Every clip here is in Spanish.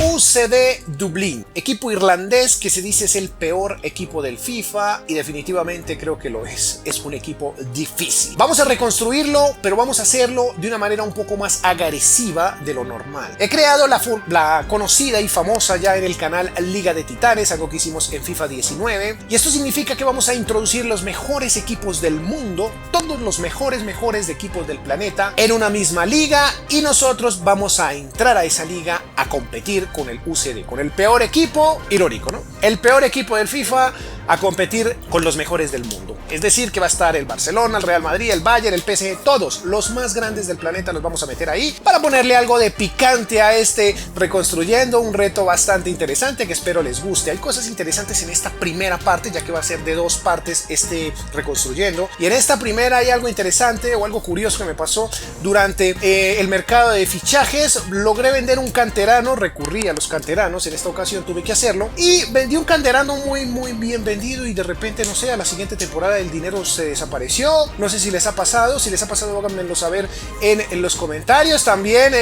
UCD Dublín, equipo irlandés que se dice es el peor equipo del FIFA y definitivamente creo que lo es. Es un equipo difícil. Vamos a reconstruirlo, pero vamos a hacerlo de una manera un poco más agresiva de lo normal. He creado la conocida y famosa ya en el canal Liga de Titanes, algo que hicimos en FIFA 19, y esto significa que vamos a introducir los mejores equipos del mundo, todos los mejores de equipos del planeta en una misma liga, y nosotros vamos a entrar a esa liga a competir con el UCD, con el peor equipo, irónico, ¿no? El peor equipo del FIFA a competir con los mejores del mundo. Es decir, que va a estar el Barcelona, el Real Madrid, el Bayern, el PSG, todos los más grandes del planeta los vamos a meter ahí para ponerle algo de picante a este reconstruyendo, un reto bastante interesante que espero les guste. Hay cosas interesantes en esta primera parte, ya que va a ser de dos partes este reconstruyendo, y en esta primera hay algo interesante o algo curioso que me pasó durante el mercado de fichajes. Logré vender un canterano, recurrí a los canteranos, en esta ocasión tuve que hacerlo, y vendí un canterano muy bien vendido, y de repente, no sé, a la siguiente temporada el dinero se desapareció. No sé si les ha pasado, háganmelo saber en los comentarios. También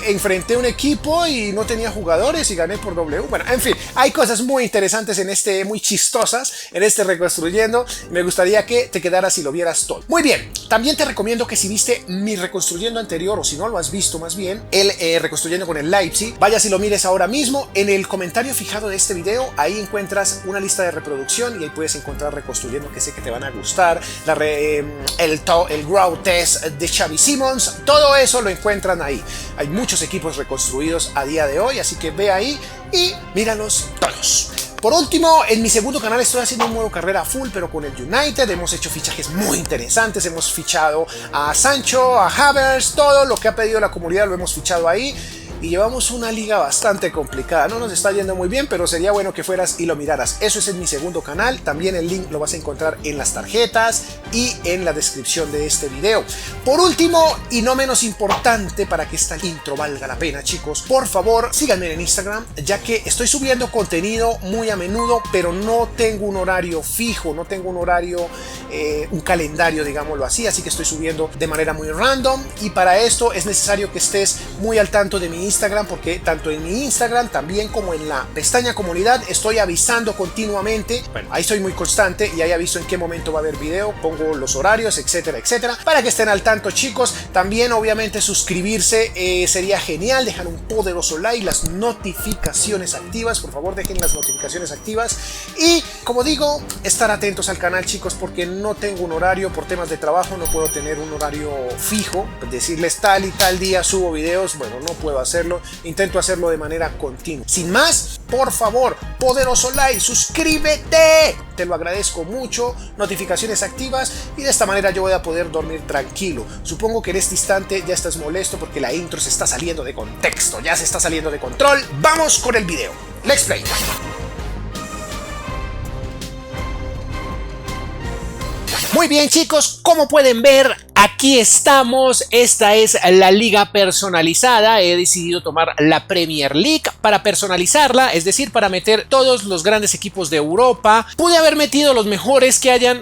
enfrenté un equipo y no tenía jugadores y gané por W. Bueno, en fin, hay cosas muy interesantes muy chistosas en este reconstruyendo. Me gustaría que te quedaras y lo vieras todo. Muy bien, también te recomiendo que si viste mi reconstruyendo anterior, o si no lo has visto más bien, el reconstruyendo con el Leipzig, vayas y lo mires ahora mismo. En el comentario fijado de este video, ahí encuentras una lista de reproducción y ahí puedes encontrar reconstruyendo, que sé que te van a gustar, el Grow Test de Xavi Simons, todo eso lo encuentran ahí. Hay muchos equipos reconstruidos a día de hoy, así que ve ahí y míralos todos. Por último, en mi segundo canal estoy haciendo un modo carrera full, pero con el United. Hemos hecho fichajes muy interesantes, hemos fichado a Sancho, a Havertz, todo lo que ha pedido la comunidad lo hemos fichado ahí. Y llevamos una liga bastante complicada. No nos está yendo muy bien, pero sería bueno que fueras y lo miraras. Eso es en mi segundo canal. También el link lo vas a encontrar en las tarjetas y en la descripción de este video. Por último, y no menos importante, para que esta intro valga la pena, chicos, por favor, síganme en Instagram, ya que estoy subiendo contenido muy a menudo, pero no tengo un horario fijo, no tengo un horario, un calendario, digámoslo así que estoy subiendo de manera muy random, y para esto es necesario que estés muy al tanto de mi Instagram, porque tanto en mi Instagram también como en la pestaña comunidad estoy avisando continuamente. Bueno, ahí soy muy constante y ahí aviso en qué momento va a haber video, pongo los horarios, etcétera, para que estén al tanto, chicos. También obviamente suscribirse sería genial, dejar un poderoso like, las notificaciones activas, por favor dejen las notificaciones activas, y como digo, estar atentos al canal, chicos, porque no tengo un horario por temas de trabajo, no puedo tener un horario fijo, decirles tal y tal día subo videos. Bueno, no puedo hacerlo, intento hacerlo de manera continua. Sin más, por favor, poderoso like, suscríbete, te lo agradezco mucho, notificaciones activas, y de esta manera yo voy a poder dormir tranquilo. Supongo que en este instante ya estás molesto porque la intro se está saliendo de contexto, ya se está saliendo de control. Vamos con el video. Let's play. Muy bien, chicos, como pueden ver, aquí estamos. Esta es la liga personalizada. He decidido tomar la Premier League para personalizarla, es decir, para meter todos los grandes equipos de Europa. Pude haber metido los mejores que hayan,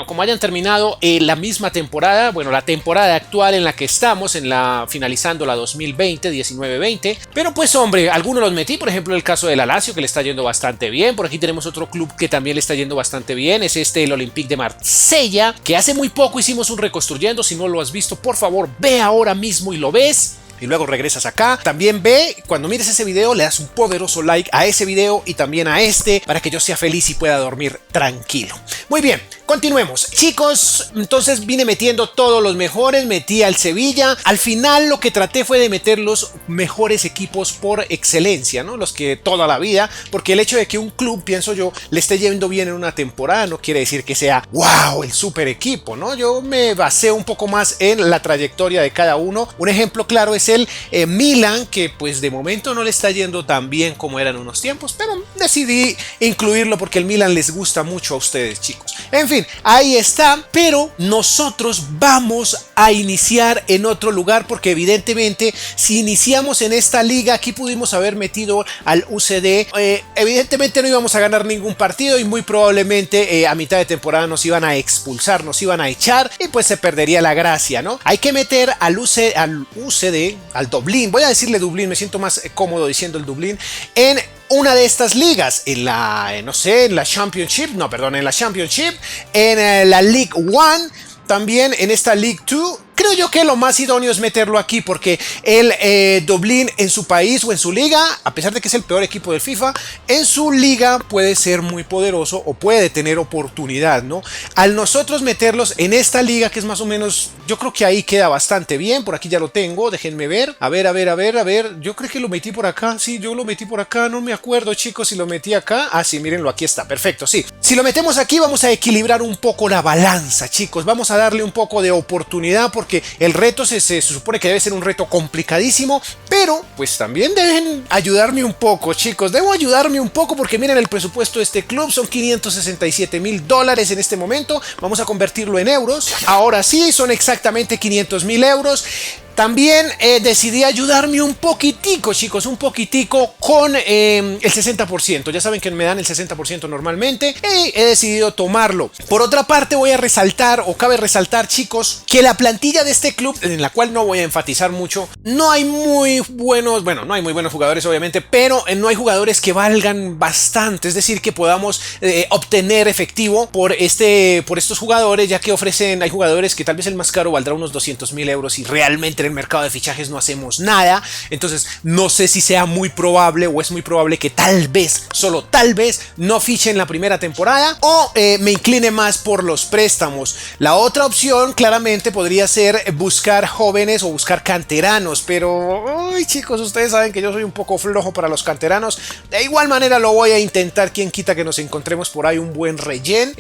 como hayan terminado la misma temporada, la temporada actual en la que estamos, finalizando la 2020-19-20. Pero pues hombre, algunos los metí, por ejemplo el caso del Lazio, que le está yendo bastante bien. Por aquí tenemos otro club que también le está yendo bastante bien, es el Olympique de Marsella, que hace muy poco hicimos un reconstruyendo. Si no lo has visto, por favor, ve ahora mismo y lo ves. Y luego regresas acá. También ve, cuando mires ese video, le das un poderoso like a ese video y también a para que yo sea feliz y pueda dormir tranquilo. Muy bien, continuemos. Chicos, entonces vine metiendo todos los mejores, metí al Sevilla. Al final lo que traté fue de meter los mejores equipos por excelencia, ¿no? Los que toda la vida, porque el hecho de que un club, pienso yo, le esté yendo bien en una temporada no quiere decir que sea, wow, el super equipo, ¿no? Yo me basé un poco más en la trayectoria de cada uno. Un ejemplo claro es el Milan, que pues de momento no le está yendo tan bien como eran unos tiempos, pero decidí incluirlo porque el Milan les gusta mucho a ustedes, chicos. En fin, fin, ahí está, pero nosotros vamos a iniciar en otro lugar porque evidentemente si iniciamos en esta liga, aquí pudimos haber metido al UCD, evidentemente no íbamos a ganar ningún partido y muy probablemente a mitad de temporada nos iban a expulsar, nos iban a echar y pues se perdería la gracia, ¿no? Hay que meter al UCD, al Dublín, voy a decirle Dublín, me siento más cómodo diciendo el Dublín, en una de estas ligas, en la, no sé, en la Championship, no, perdón, en la Championship, en la League One, también en esta League 2. Creo yo que lo más idóneo es meterlo aquí porque el Dublín en su país o en su liga, a pesar de que es el peor equipo del FIFA, en su liga puede ser muy poderoso o puede tener oportunidad, ¿no? Al nosotros meterlos en esta liga que es más o menos, yo creo que ahí queda bastante bien, por aquí ya lo tengo, déjenme ver, a ver, yo creo que lo metí por acá, sí, yo lo metí por acá, no me acuerdo chicos si lo metí acá, sí, mírenlo, aquí está, perfecto, sí. Si lo metemos aquí vamos a equilibrar un poco la balanza, chicos, vamos a darle un poco de oportunidad porque el reto se supone que debe ser un reto complicadísimo, pero pues también deben ayudarme un poco, chicos, debo ayudarme un poco porque miren el presupuesto de este club, son $567,000 en este momento, vamos a convertirlo en euros, ahora sí, son exactamente 500,000 euros. También decidí ayudarme un poquitico, chicos, un poquitico con el 60%. Ya saben que me dan el 60% normalmente y he decidido tomarlo. Por otra parte voy a resaltar, o cabe resaltar, chicos, que la plantilla de este club, en la cual no voy a enfatizar mucho, no hay muy buenos, bueno, no hay muy buenos jugadores obviamente, pero no hay jugadores que valgan bastante. Es decir, que podamos obtener efectivo por estos jugadores, ya que ofrecen, hay jugadores que tal vez el más caro valdrá unos 200,000 euros y realmente en el mercado de fichajes no hacemos nada, entonces no sé si sea muy probable o es muy probable que tal vez, solo tal vez, no fiche en la primera temporada o me incline más por los préstamos. La otra opción claramente podría ser buscar jóvenes o buscar canteranos, pero uy, chicos, ustedes saben que yo soy un poco flojo para los canteranos. De igual manera lo voy a intentar, quien quita que nos encontremos por ahí un buen relleno,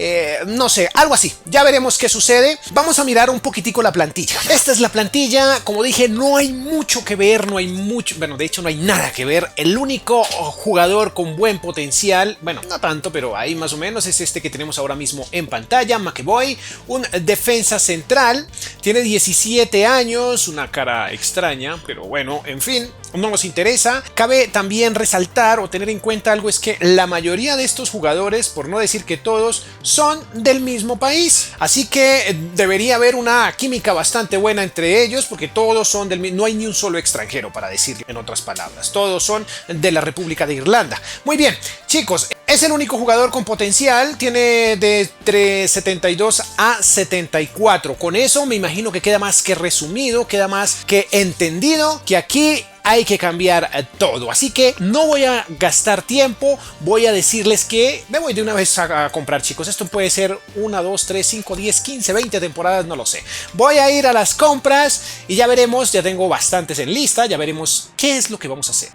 no sé, algo así, ya veremos qué sucede. Vamos a mirar un poquitico la plantilla. Esta es la plantilla. Como dije, no hay mucho que ver, no hay mucho, bueno, de hecho no hay nada que ver. El único jugador con buen potencial, bueno, no tanto, pero ahí más o menos, es este que tenemos ahora mismo en pantalla, McAvoy, un defensa central, tiene 17 años, una cara extraña, pero bueno, en fin, no nos interesa. Cabe también resaltar o tener en cuenta algo, es que la mayoría de estos jugadores, por no decir que todos, son del mismo país, así que debería haber una química bastante buena entre ellos, porque todos son del mismo, no hay ni un solo extranjero, para decirlo en otras palabras, todos son de la República de Irlanda. Muy bien, chicos, es el único jugador con potencial, tiene de entre 72 a 74, con eso me imagino que queda más que resumido, queda más que entendido que aquí hay que cambiar todo, así que no voy a gastar tiempo, voy a decirles que me voy de una vez a comprar, chicos. Esto puede ser 1, 2, 3, 5, 10, 15, 20 temporadas, no lo sé. Voy a ir a las compras y ya veremos, ya tengo bastantes en lista, ya veremos qué es lo que vamos a hacer.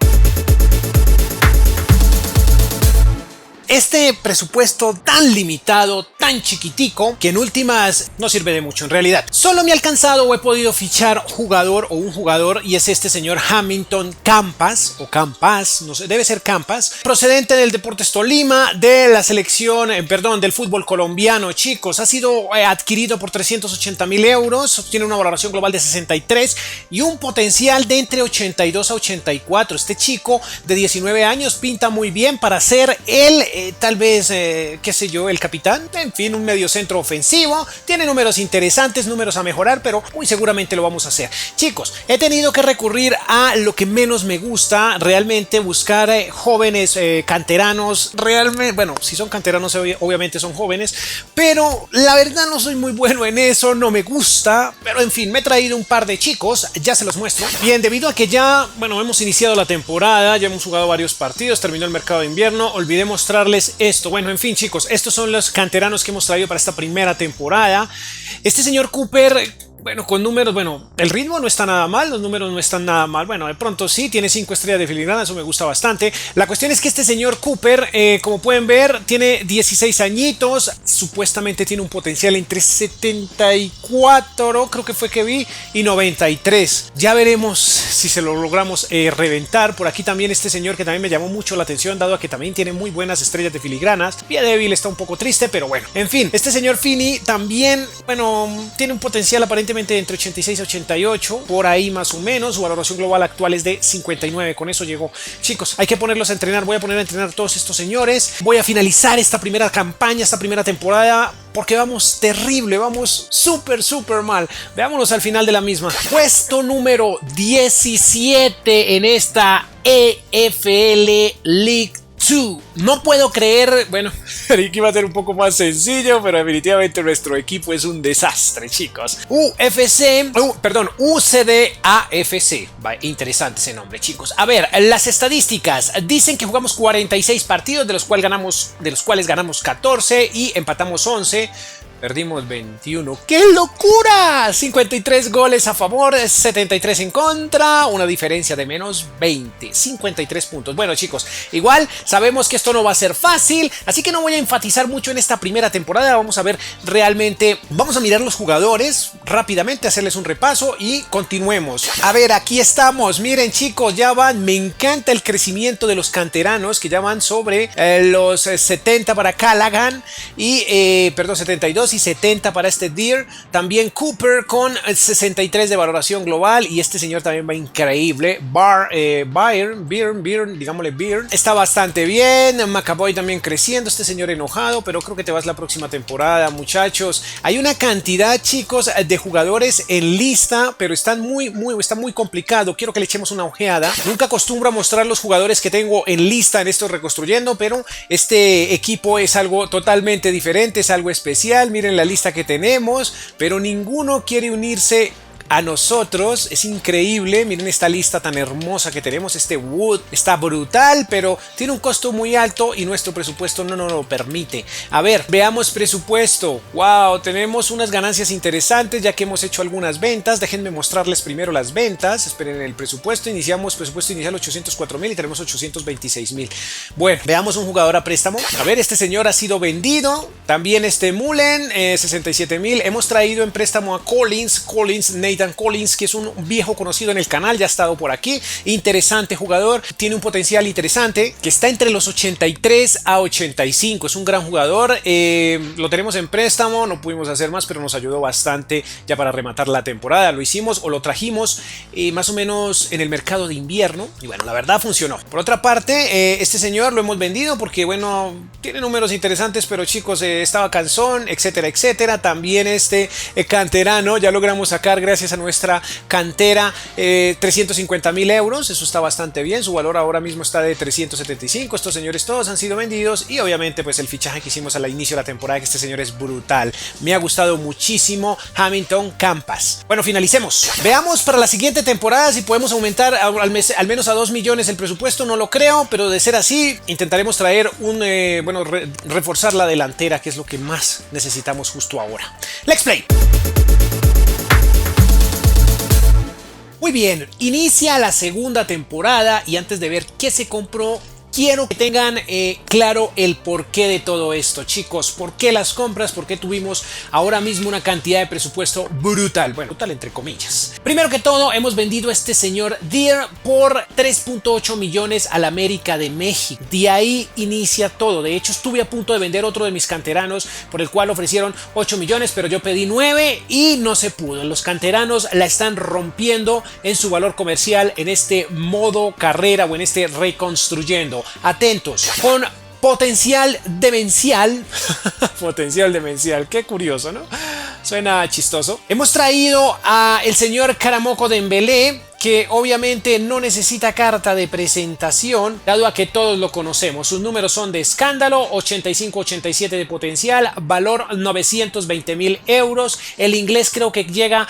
Este presupuesto tan limitado, tan chiquitico, que en últimas no sirve de mucho en realidad. Solo me ha alcanzado o he podido fichar jugador o un jugador, y es este señor Hamilton Campas, o Campas, no sé, debe ser Campas, procedente del Deportes Tolima, de la selección, del fútbol colombiano, chicos. Ha sido adquirido por 380,000 euros, tiene una valoración global de 63 y un potencial de entre 82 a 84. Este chico de 19 años pinta muy bien para ser el tal vez, qué sé yo, el capitán, en fin, un mediocentro ofensivo, tiene números interesantes, números a mejorar, pero muy seguramente lo vamos a hacer. Chicos, he tenido que recurrir a lo que menos me gusta, realmente buscar jóvenes canteranos, realmente, bueno, si son canteranos obviamente son jóvenes, pero la verdad no soy muy bueno en eso, no me gusta, pero en fin, me he traído un par de chicos, ya se los muestro. Bien, debido a que ya, bueno, hemos iniciado la temporada, ya hemos jugado varios partidos, terminó el mercado de invierno, olvidé mostrarles esto. Bueno, en fin, chicos, estos son los canteranos que hemos traído para esta primera temporada. Este señor Cooper Bueno, con números, bueno, el ritmo no está nada mal, los números no están nada mal. Bueno, de pronto sí, tiene 5 estrellas de filigrana, eso me gusta bastante. La cuestión es que este señor Cooper, como pueden ver, tiene 16 añitos, supuestamente tiene un potencial entre 74, creo que fue que vi, y 93. Ya veremos si se lo logramos reventar. Por aquí también este señor que también me llamó mucho la atención, dado a que también tiene muy buenas estrellas de filigranas. Vía débil, está un poco triste, pero bueno. En fin, este señor Fini también, bueno, tiene un potencial aparentemente entre 86 y 88, por ahí más o menos. Su valoración global actual es de 59. Con eso llegó. Chicos, hay que ponerlos a entrenar. Voy a poner a entrenar a todos estos señores. Voy a finalizar esta primera campaña, esta primera temporada, porque vamos terrible, vamos súper mal. Veámonos al final de la misma. Puesto número 17 en esta EFL League 2. No puedo creer, bueno, creí que iba a ser un poco más sencillo, pero definitivamente nuestro equipo es un desastre, chicos. UCDAFC. Interesante ese nombre, chicos. A ver, las estadísticas dicen que jugamos 46 partidos, de los cuales ganamos 14 y empatamos 11. Perdimos 21. ¡Qué locura! 53 goles a favor, 73 en contra, una diferencia de menos 20, 53 puntos. Bueno, chicos, igual sabemos que esto no va a ser fácil, así que no voy a enfatizar mucho en esta primera temporada. Vamos a ver realmente, vamos a mirar los jugadores rápidamente, hacerles un repaso y continuemos. A ver, aquí estamos. Miren, chicos, ya van, me encanta el crecimiento de los canteranos, que ya van sobre los 70 para Callaghan y, 72 y 70 para este Deer. También Cooper con 63 de valoración global, y este señor también va increíble. Byrne, digámosle Byrne, está bastante bien. McAvoy también creciendo. Este señor enojado, pero creo que te vas la próxima temporada, muchachos. Hay una cantidad, chicos, de jugadores en lista, pero está muy complicado. Quiero que le echemos una ojeada. Nunca acostumbro a mostrar los jugadores que tengo en lista en esto Reconstruyendo, pero este equipo es algo totalmente diferente, es algo especial. Miren la lista que tenemos, pero ninguno quiere unirse a nosotros. Es increíble. Miren esta lista tan hermosa que tenemos. Este Wood está brutal, pero tiene un costo muy alto y nuestro presupuesto no nos lo permite. A ver, veamos presupuesto. Wow, tenemos unas ganancias interesantes ya que hemos hecho algunas ventas. Déjenme mostrarles primero las ventas. Esperen, el presupuesto presupuesto inicial 804,000 y tenemos 826,000. Bueno, veamos un jugador a préstamo. A ver, este señor ha sido vendido. También este Mullen, 67,000. Hemos traído en préstamo a Nathan Collins, que es un viejo conocido en el canal, ya ha estado por aquí. Interesante jugador, tiene un potencial interesante, que está entre los 83 a 85. Es un gran jugador. Lo tenemos en préstamo, no pudimos hacer más, pero nos ayudó bastante ya para rematar la temporada. Lo hicimos o lo trajimos más o menos en el mercado de invierno, y bueno, la verdad funcionó. Por otra parte, este señor lo hemos vendido porque, bueno, tiene números interesantes, pero chicos, estaba cansón, etcétera, etcétera. También este canterano ya logramos sacar, gracias a nuestra cantera, 350,000 euros. Eso está bastante bien. Su valor ahora mismo está de 375. Estos señores todos han sido vendidos, y obviamente pues el fichaje que hicimos al inicio de la temporada, que este señor es brutal. Me ha gustado muchísimo, Hamilton Campas. Bueno, finalicemos. Veamos para la siguiente temporada si podemos aumentar al menos a 2 millones el presupuesto. No lo creo, pero de ser así intentaremos traer reforzar la delantera, que es lo que más necesitamos justo ahora. Let's play. Muy bien, inicia la segunda temporada, y antes de ver qué se compró, quiero que tengan claro el porqué de todo esto, chicos. ¿Por qué las compras? ¿Por qué tuvimos ahora mismo una cantidad de presupuesto brutal? Bueno, brutal entre comillas. Primero que todo, hemos vendido a este señor Deer por 3.8 millones al América de México. De ahí inicia todo. De hecho, estuve a punto de vender otro de mis canteranos, por el cual ofrecieron 8 millones, pero yo pedí 9 y no se pudo. Los canteranos la están rompiendo en su valor comercial en este modo carrera o en este Reconstruyendo. Atentos, con potencial demencial. Potencial demencial, qué curioso, ¿no? Suena chistoso. Hemos traído a el señor Karamoko Dembélé, que obviamente no necesita carta de presentación, dado a que todos lo conocemos. Sus números son de escándalo, 85-87 de potencial, valor 920,000 euros. El inglés creo que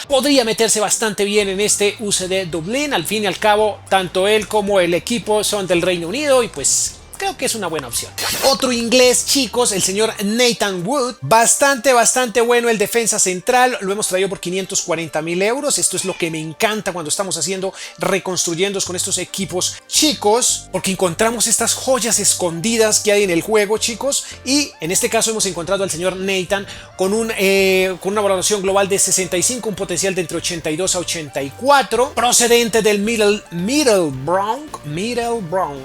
podría meterse bastante bien en este UCD Dublín. Al fin y al cabo, tanto él como el equipo son del Reino Unido, y pues creo que es una buena opción. Otro inglés, chicos, el señor Nathan Wood. Bastante bueno el defensa central. Lo hemos traído por 540,000 euros. Esto es lo que me encanta cuando estamos haciendo reconstruyendo con estos equipos chicos, porque encontramos estas joyas escondidas que hay en el juego, chicos. Y en este caso hemos encontrado al señor Nathan con una valoración global de 65, un potencial de entre 82 a 84, procedente del Middlebrough,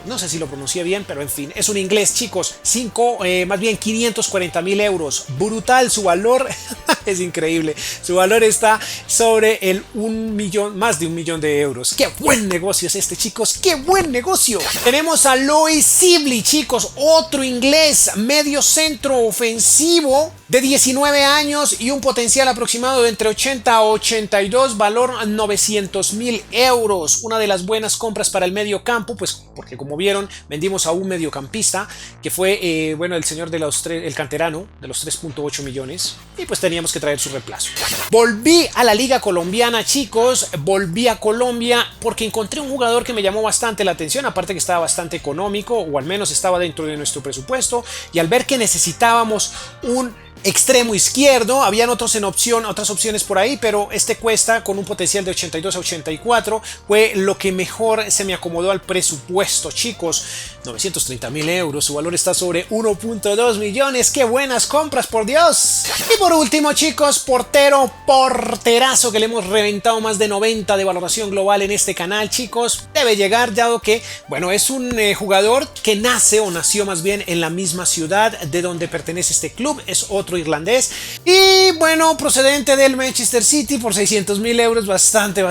no sé si lo pronuncié bien, pero en fin, es un inglés, chicos. 540,000 euros, brutal su valor. Es increíble, su valor está sobre el 1 millón, más de 1 millón de euros. Qué buen negocio es este, chicos, qué buen negocio. Tenemos a Lois Sibley, chicos, otro inglés, medio centro ofensivo de 19 años y un potencial aproximado de entre 80 a 82, valor 900,000 euros. Una de las buenas compras para el medio campo, pues porque como vieron, vendimos a un mediocampista que fue, el señor de el canterano de los 3.8 millones, y pues teníamos que traer su reemplazo. Volví a la liga colombiana, chicos, volví a Colombia porque encontré un jugador que me llamó bastante la atención, aparte que estaba bastante económico, o al menos estaba dentro de nuestro presupuesto, y al ver que necesitábamos un extremo izquierdo, habían otras opciones por ahí, pero este cuesta con un potencial de 82 a 84, fue lo que mejor se me acomodó al presupuesto, chicos. 930,000 euros, su valor está sobre 1.2 millones, qué buenas compras, por Dios. Y por último, chicos, porterazo que le hemos reventado más de 90 de valoración global en este canal, chicos, debe llegar, dado que, es un jugador que nació más bien en la misma ciudad de donde pertenece este club, es otro irlandés, y procedente del Manchester City por 600,000 euros, bastante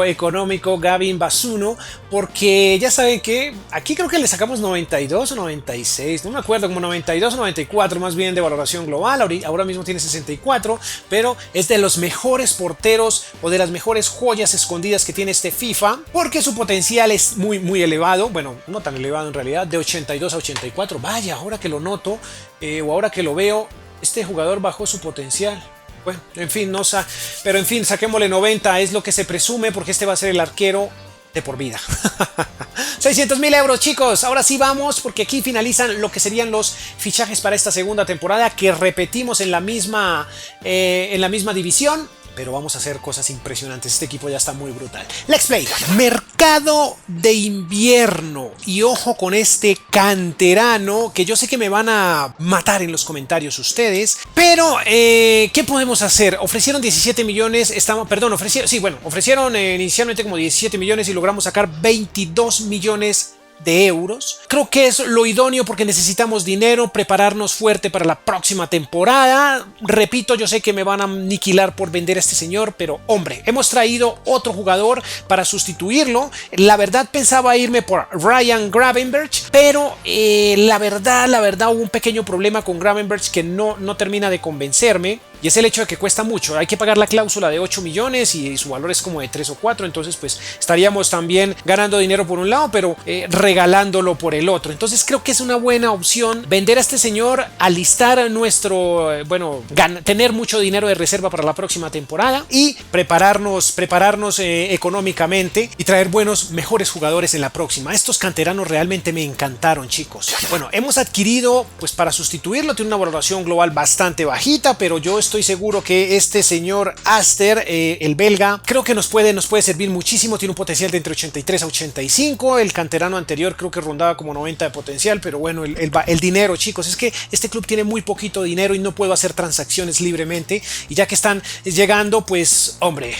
económico, Gavin Basuno, porque ya saben que aquí creo que le sacamos 92 o 96, no me acuerdo, como 92 o 94 más bien de valoración global, ahora mismo tiene 64, pero es de los mejores porteros o de las mejores joyas escondidas que tiene este FIFA, porque su potencial es muy elevado, no tan elevado en realidad, de 82 a 84, vaya, ahora que lo noto, o ahora que lo veo, este jugador bajó su potencial. Bueno, pero en fin, saquémosle 90, es lo que se presume, porque este va a ser el arquero de por vida. 600,000 euros, chicos. Ahora sí vamos, porque aquí finalizan lo que serían los fichajes para esta segunda temporada, que repetimos en la misma división. Pero vamos a hacer cosas impresionantes. Este equipo ya está muy brutal. Let's play. Mercado de invierno. Y ojo con este canterano, que yo sé que me van a matar en los comentarios ustedes. Pero, ¿qué podemos hacer? Ofrecieron 17 millones. Ofrecieron inicialmente como 17 millones y logramos sacar 22 millones de euros. Creo que es lo idóneo porque necesitamos dinero, prepararnos fuerte para la próxima temporada. Repito, yo sé que me van a aniquilar por vender a este señor, pero hombre, hemos traído otro jugador para sustituirlo. La verdad pensaba irme por Ryan Gravenberch, pero la verdad hubo un pequeño problema con Gravenberch que no termina de convencerme. Y es el hecho de que cuesta mucho, hay que pagar la cláusula de 8 millones y su valor es como de 3 o 4, entonces pues estaríamos también ganando dinero por un lado, pero regalándolo por el otro. Entonces creo que es una buena opción vender a este señor, alistar tener mucho dinero de reserva para la próxima temporada y prepararnos económicamente y traer mejores jugadores en la próxima. Estos canteranos realmente me encantaron, chicos. Hemos adquirido, pues para sustituirlo, tiene una valoración global bastante bajita, pero yo estoy seguro que este señor Aster, el belga, creo que nos puede servir muchísimo. Tiene un potencial de entre 83 a 85. El canterano anterior creo que rondaba como 90 de potencial, pero el dinero, chicos, es que este club tiene muy poquito dinero y no puedo hacer transacciones libremente, y ya que están llegando, pues hombre,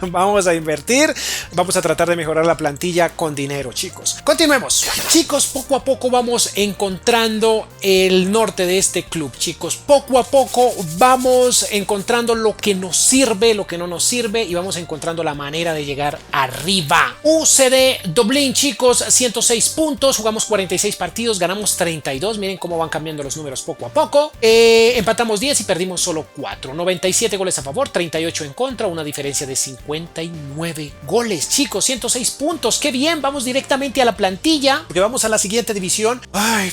vamos a invertir, vamos a tratar de mejorar la plantilla con dinero, chicos. Continuemos, chicos, poco a poco vamos encontrando el norte de este club, chicos, poco a poco vamos encontrando lo que nos sirve, lo que no nos sirve, y vamos encontrando la manera de llegar arriba. UCD Dublín, chicos, 106 puntos, jugamos 46 partidos, ganamos 32, miren cómo van cambiando los números poco a poco. Empatamos 10 y perdimos solo 4, 97 goles a favor, 38 en contra, una diferencia de 59 goles, chicos, 106 puntos, qué bien, vamos directamente a la plantilla, porque vamos a la siguiente división.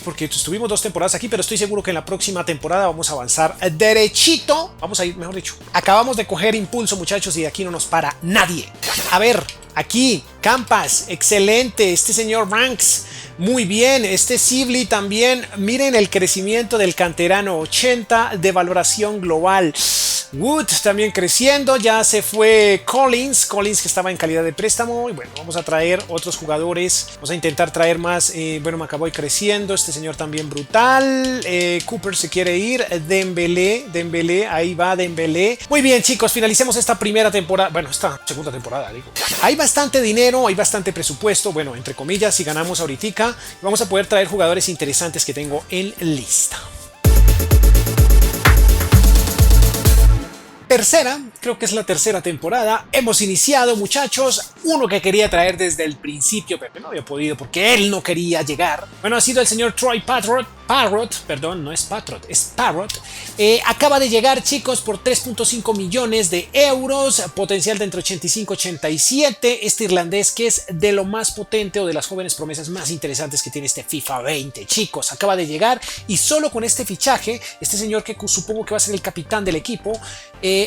Porque estuvimos 2 temporadas aquí, pero estoy seguro que en la próxima temporada vamos a avanzar derechito. Vamos a ir, mejor dicho. Acabamos de coger impulso, muchachos, y de aquí no nos para nadie. A ver, Aquí, Campas, excelente. Este señor Ranks, muy bien. Este Sibley también. Miren el crecimiento del canterano, 80 de valoración global. Wood también creciendo, ya se fue Collins que estaba en calidad de préstamo. Y bueno, vamos a traer otros jugadores, vamos a intentar traer más. Bueno, McAvoy creciendo, este señor también brutal. Cooper se quiere ir, Dembélé, ahí va Dembélé. Muy bien, chicos, finalicemos esta primera temporada, bueno, esta segunda temporada, digo. Hay bastante dinero, hay bastante presupuesto, bueno, entre comillas, si ganamos ahorita, vamos a poder traer jugadores interesantes que tengo en lista. Tercera, creo que es la tercera temporada. Hemos iniciado, muchachos. Uno que quería traer desde el principio, pero no había podido porque él no quería llegar. Bueno, ha sido el señor Troy Parrott, perdón, no es Patriot, es Parrott. Acaba de llegar, chicos, por 3.5 millones de euros, potencial de entre 85 y 87. Este irlandés que es de lo más potente o de las jóvenes promesas más interesantes que tiene este FIFA 20, chicos. Acaba de llegar y solo con este fichaje, este señor que supongo que va a ser el capitán del equipo,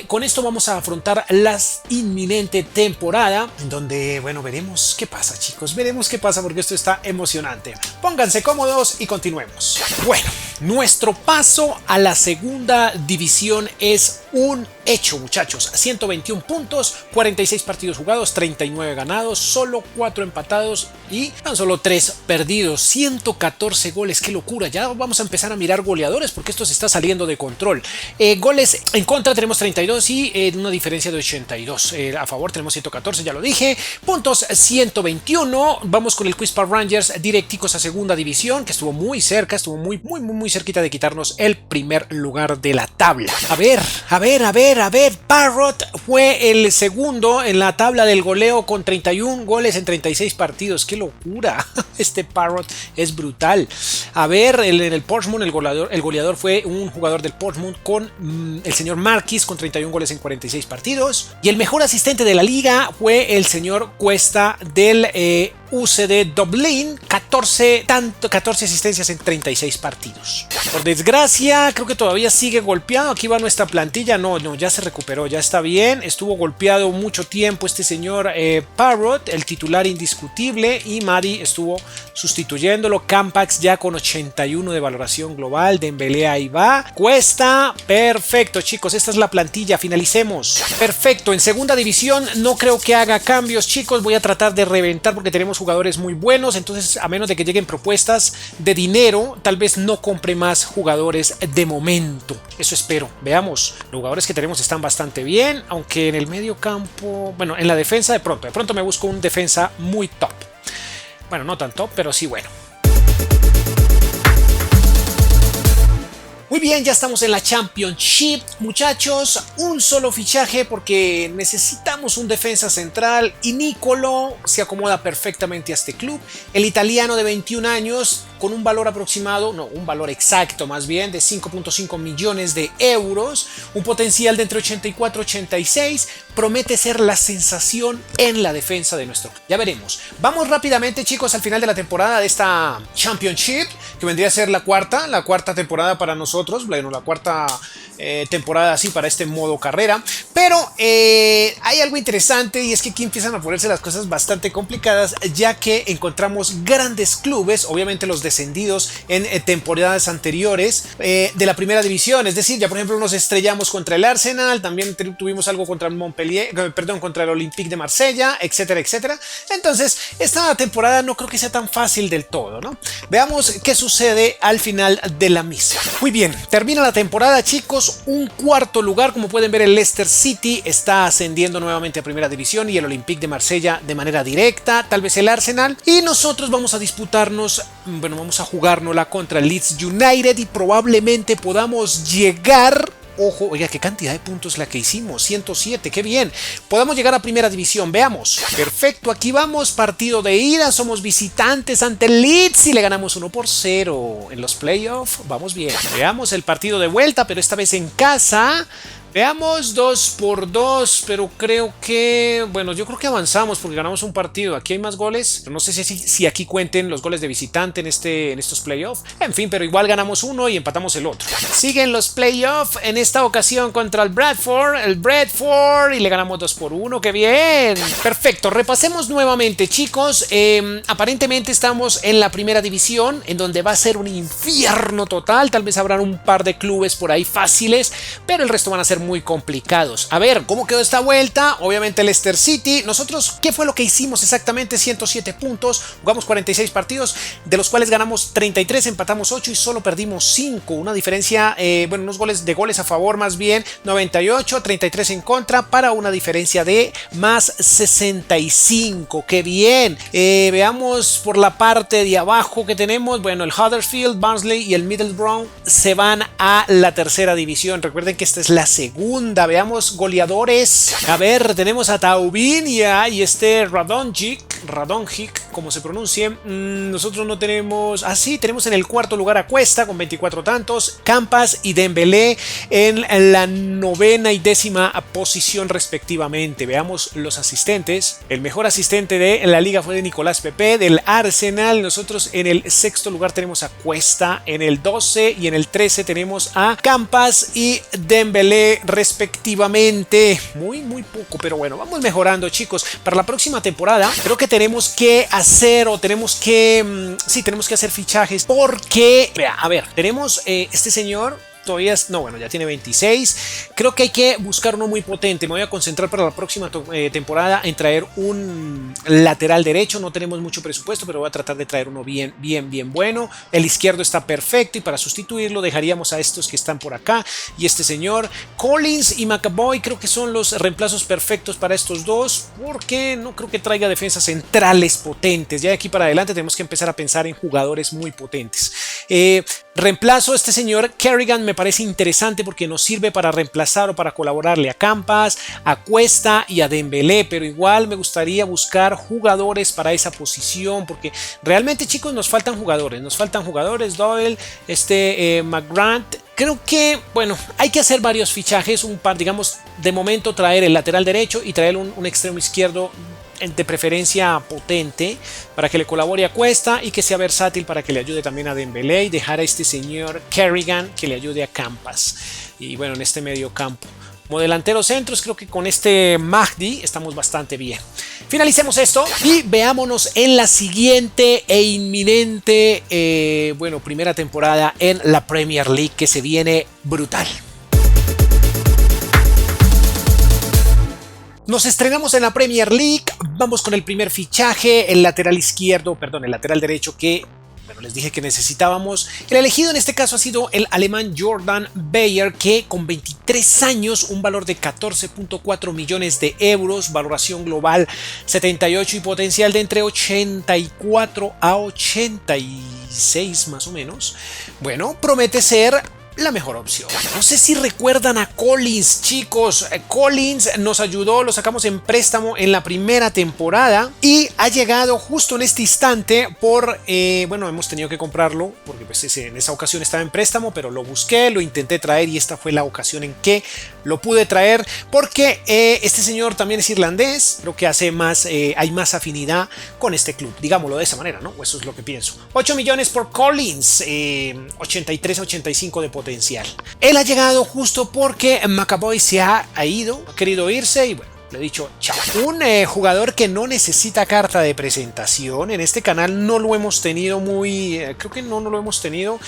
con esto vamos a afrontar la inminente temporada, en donde, bueno, veremos qué pasa, chicos. Veremos qué pasa porque esto está emocionante. Pónganse cómodos y continuemos. Bueno, nuestro paso a la segunda división es un hecho, muchachos. 121 puntos, 46 partidos jugados, 39 ganados, solo 4 empatados y tan solo 3 perdidos. 114 goles, qué locura. Ya vamos a empezar a mirar goleadores porque esto se está saliendo de control. Goles en contra tenemos 32 y una diferencia de 82. A favor tenemos 114, ya lo dije. Puntos 121. Vamos con el Queen's Park Rangers directicos a segunda división, que estuvo muy cerca, estuvo muy cerquita de quitarnos el primer lugar de la tabla. A ver, Parrott fue el segundo en la tabla del goleo con 31 goles en 36 partidos. ¡Qué locura! Este Parrott es brutal. A ver, en el Portsmouth el goleador fue un jugador del Portsmouth con el señor Marquis con 31 goles en 46 partidos. Y el mejor asistente de la liga fue el señor Cuesta del UCD Dublín, 14 asistencias en 36 partidos. Por desgracia, creo que todavía sigue golpeado. Aquí va nuestra plantilla. No, ya se recuperó, ya está bien. Estuvo golpeado mucho tiempo este señor Parrott, el titular indiscutible, y Maddy estuvo sustituyéndolo. Campax ya con 81 de valoración global. Dembélé ahí va. Cuesta, perfecto, chicos. Esta es la plantilla. Finalicemos. Perfecto. En segunda división no creo que haga cambios, chicos. Voy a tratar de reventar porque tenemos jugadores muy buenos, entonces a menos de que lleguen propuestas de dinero, tal vez no compre más jugadores de momento. Eso espero. Veamos, los jugadores que tenemos están bastante bien, aunque en el medio campo, bueno, en la defensa de pronto me busco un defensa muy top. Bueno, no tan top, pero sí bueno. Muy bien, ya estamos en la Championship, muchachos. Un solo fichaje porque necesitamos un defensa central y Nicolo se acomoda perfectamente a este club. El italiano de 21 años con un valor aproximado, no, un valor exacto más bien, de 5.5 millones de euros. Un potencial de entre 84 y 86. Promete ser la sensación en la defensa de nuestro club. Ya veremos. Vamos rápidamente, chicos, al final de la temporada de esta Championship, que vendría a ser la cuarta temporada para nosotros. Bueno, la cuarta temporada así para este modo carrera. Pero hay algo interesante y es que aquí empiezan a ponerse las cosas bastante complicadas, ya que encontramos grandes clubes, obviamente los descendidos en temporadas anteriores de la primera división. Es decir, ya por ejemplo nos estrellamos contra el Arsenal, también tuvimos algo contra el contra el Olympique de Marsella, etcétera, etcétera. Entonces, esta temporada no creo que sea tan fácil del todo, ¿no? Veamos qué sucede al final de la misma. Muy bien, termina la temporada, chicos. Un cuarto lugar, como pueden ver, el Leicester City está ascendiendo nuevamente a primera división y el Olympique de Marsella de manera directa, tal vez el Arsenal, y nosotros vamos a disputarnos, bueno, vamos a jugárnosla contra el Leeds United y probablemente podamos llegar. Ojo, oiga, qué cantidad de puntos la que hicimos, 107, qué bien. Podamos llegar a primera división, veamos. Perfecto, aquí vamos, partido de ida, somos visitantes ante el Leeds y le ganamos 1-0 en los playoffs, vamos bien. Veamos el partido de vuelta, pero esta vez en casa. Veamos 2 por 2, pero creo que, bueno, yo creo que avanzamos porque ganamos un partido. Aquí hay más goles, pero no sé si aquí cuenten los goles de visitante en estos playoffs. En fin, pero igual ganamos uno y empatamos el otro. Siguen los playoffs en esta ocasión contra el Bradford, y le ganamos 2 por 1. ¡Qué bien! Perfecto, repasemos nuevamente, chicos. Aparentemente estamos en la primera división, en donde va a ser un infierno total. Tal vez habrán un par de clubes por ahí fáciles, pero el resto van a ser muy complicados. A ver, ¿cómo quedó esta vuelta? Obviamente Leicester City. Nosotros, ¿qué fue lo que hicimos exactamente? 107 puntos, jugamos 46 partidos, de los cuales ganamos 33, empatamos 8 y solo perdimos 5. Una diferencia, unos goles a favor más bien, 98, 33 en contra, para una diferencia de más 65. ¡Qué bien! Veamos por la parte de abajo que tenemos. Bueno, el Huddersfield, Barnsley y el Middlesbrough se van a la tercera división. Recuerden que esta es la segunda. Veamos goleadores. A ver, tenemos a Taubinia y Radonjic, como se pronuncie. Nosotros no tenemos. Sí, tenemos en el cuarto lugar a Cuesta con 24 tantos, Campas y Dembélé en la novena y décima posición respectivamente. Veamos los asistentes. El mejor asistente de la liga fue de Nicolás Pepe del Arsenal. Nosotros en el sexto lugar tenemos a Cuesta, en el 12 y en el 13 tenemos a Campas y Dembélé respectivamente. Muy poco, pero bueno, vamos mejorando, chicos. Para la próxima temporada creo que tenemos que hacer tenemos que hacer fichajes, porque a ver, tenemos este señor. Todavía ya tiene 26. Creo que hay que buscar uno muy potente. Me voy a concentrar para la próxima temporada en traer un lateral derecho. No tenemos mucho presupuesto, pero voy a tratar de traer uno bien bueno. El izquierdo está perfecto y para sustituirlo dejaríamos a estos que están por acá y este señor. Collins y McAvoy creo que son los reemplazos perfectos para estos dos, porque no creo que traiga defensas centrales potentes. Ya de aquí para adelante tenemos que empezar a pensar en jugadores muy potentes. Reemplazo a este señor Kerrigan, me parece interesante porque nos sirve para reemplazar o para colaborarle a Campas, a Cuesta y a Dembélé, pero igual me gustaría buscar jugadores para esa posición, porque realmente, chicos, nos faltan jugadores, Doyle, McGrant. Creo que, hay que hacer varios fichajes, un par, digamos, de momento traer el lateral derecho y traer un extremo izquierdo de preferencia potente para que le colabore a Cuesta y que sea versátil para que le ayude también a Dembélé, y dejar a este señor Kerrigan que le ayude a Campas. Y bueno, en este medio campo, como delanteros centros, creo que con este Mahdi estamos bastante bien. Finalicemos esto y veámonos en la siguiente e inminente primera temporada en la Premier League, que se viene brutal. Nos estrenamos en la Premier League. Vamos con el primer fichaje, el lateral derecho que, les dije que necesitábamos. El elegido en este caso ha sido el alemán Jordan Bayer, que con 23 años, un valor de 14.4 millones de euros, valoración global 78 y potencial de entre 84 a 86 más o menos. Promete ser la mejor opción. No sé si recuerdan a Collins, chicos. Collins nos ayudó, lo sacamos en préstamo en la primera temporada y ha llegado justo en este instante hemos tenido que comprarlo porque en esa ocasión estaba en préstamo, pero lo busqué, lo intenté traer y esta fue la ocasión en que lo pude traer, porque este señor también es irlandés. Creo que hay más afinidad con este club, digámoslo de esa manera, ¿no? Eso es lo que pienso. 8 millones por Collins, 83 a 85 de potencial. Él ha llegado justo porque McAvoy se ha querido irse y le he dicho chao. Un jugador que no necesita carta de presentación. En este canal no lo hemos tenido creo que no lo hemos tenido,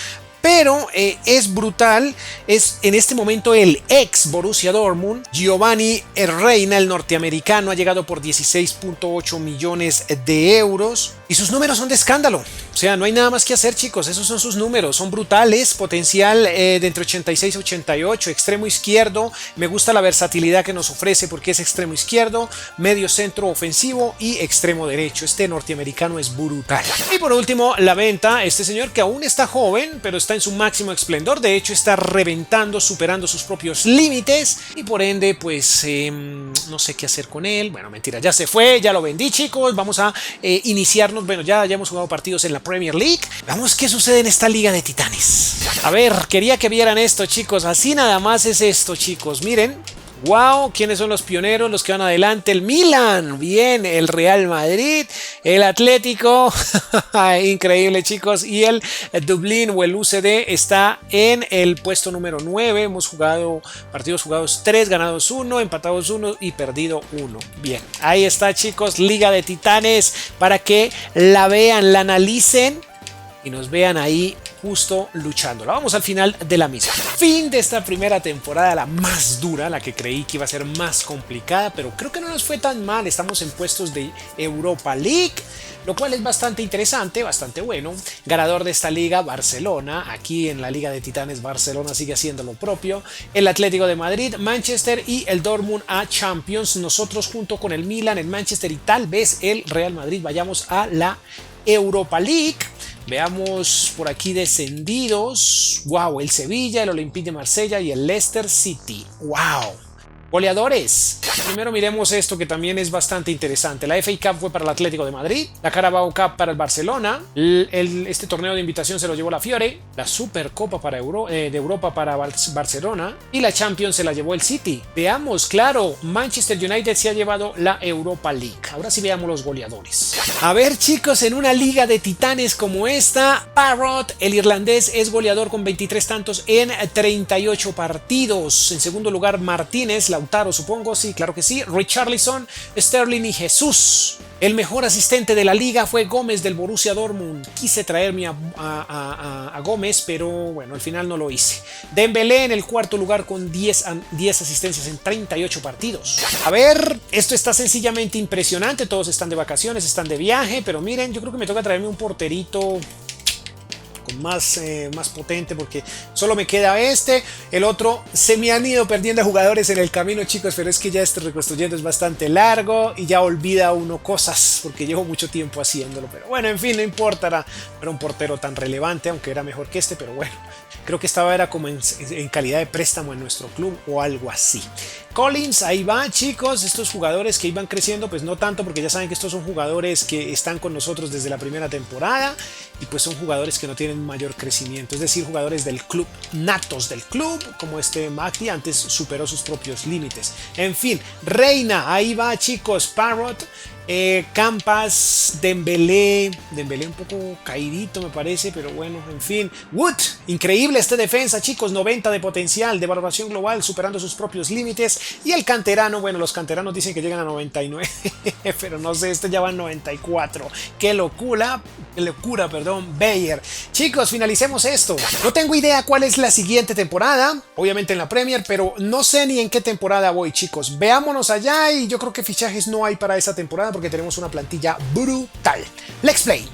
pero es brutal. Es en este momento el ex Borussia Dortmund, Giovanni Reina, el norteamericano. Ha llegado por 16.8 millones de euros y sus números son de escándalo. O sea, no hay nada más que hacer, chicos. Esos son sus números, son brutales. Potencial de entre 86 y 88. Extremo izquierdo, me gusta la versatilidad que nos ofrece porque es extremo izquierdo, medio centro ofensivo y extremo derecho. Este norteamericano es brutal. Y por último, la venta, este señor que aún está joven, pero está está en su máximo esplendor, de hecho está reventando, superando sus propios límites y por ende pues no sé qué hacer con él. Bueno, mentira, ya se fue, ya lo vendí, chicos. Vamos a iniciarnos, bueno, ya hemos jugado partidos en la Premier League. Vamos qué sucede en esta Liga de Titanes. A ver, quería que vieran esto, chicos, así nada más es esto, chicos, miren. Wow, ¿quiénes son los pioneros, los que van adelante? El Milan, bien, el Real Madrid, el Atlético, increíble, chicos, y el Dublín o el UCD está en el puesto número 9. Hemos jugado partidos jugados 3, ganados 1, empatados 1 y perdido 1. Bien, ahí está, chicos, Liga de Titanes, para que la vean, la analicen y nos vean ahí justo luchándola. Vamos al final de la misma. Fin de esta primera temporada, la más dura, la que creí que iba a ser más complicada, pero creo que no nos fue tan mal. Estamos en puestos de Europa League, lo cual es bastante interesante, bastante bueno. Ganador de esta liga, Barcelona. Aquí en la Liga de Titanes, Barcelona sigue haciendo lo propio. El Atlético de Madrid, Manchester y el Dortmund a Champions. Nosotros junto con el Milan, el Manchester y tal vez el Real Madrid vayamos a la Europa League. Veamos por aquí descendidos. Wow, el Sevilla, el Olympique de Marsella y el Leicester City. Wow. Goleadores. Primero miremos esto que también es bastante interesante. La FA Cup fue para el Atlético de Madrid, la Carabao Cup para el Barcelona, este torneo de invitación se lo llevó la Fiore, la Supercopa de Europa para Barcelona y la Champions se la llevó el City. Veamos, claro, Manchester United se ha llevado la Europa League. Ahora sí veamos los goleadores. A ver, chicos, en una liga de titanes como esta, Parrott, el irlandés, es goleador con 23 tantos en 38 partidos. En segundo lugar, Martínez, Lautaro, supongo, sí, claro que sí. Richarlison, Sterling y Jesús. El mejor asistente de la liga fue Gómez del Borussia Dortmund. Quise traerme a Gómez, pero bueno, al final no lo hice. Dembélé en el cuarto lugar con 10 asistencias en 38 partidos. A ver, esto está sencillamente impresionante. Todos están de vacaciones, están de viaje, pero miren, yo creo que me toca traerme un porterito con más potente porque solo me queda este. El otro, se me han ido perdiendo jugadores en el camino, chicos, pero es que ya este reconstruyendo es bastante largo y ya olvida uno cosas porque llevo mucho tiempo haciéndolo, pero bueno, en fin, no importa, era un portero tan relevante, aunque era mejor que este, pero bueno, creo que estaba era como en calidad de préstamo en nuestro club o algo así. Collins, ahí va, chicos, estos jugadores que iban creciendo, pues no tanto, porque ya saben que estos son jugadores que están con nosotros desde la primera temporada y pues son jugadores que no tienen mayor crecimiento, es decir, jugadores del club, natos del club, como este Magdi, antes superó sus propios límites. En fin, Reina, ahí va, chicos, Parrott, Campas, Dembélé un poco caidito me parece, pero bueno, en fin. Wood, increíble esta defensa, chicos, 90 de potencial, de valoración global, superando sus propios límites. Y el canterano, bueno, los canteranos dicen que llegan a 99, pero no sé, este ya va a 94. ¡Qué locura! Perdón, Bayer. Chicos, finalicemos esto. No tengo idea cuál es la siguiente temporada, obviamente en la Premier, pero no sé ni en qué temporada voy, chicos. Veámonos allá y yo creo que fichajes no hay para esa temporada porque tenemos una plantilla brutal. Let's play.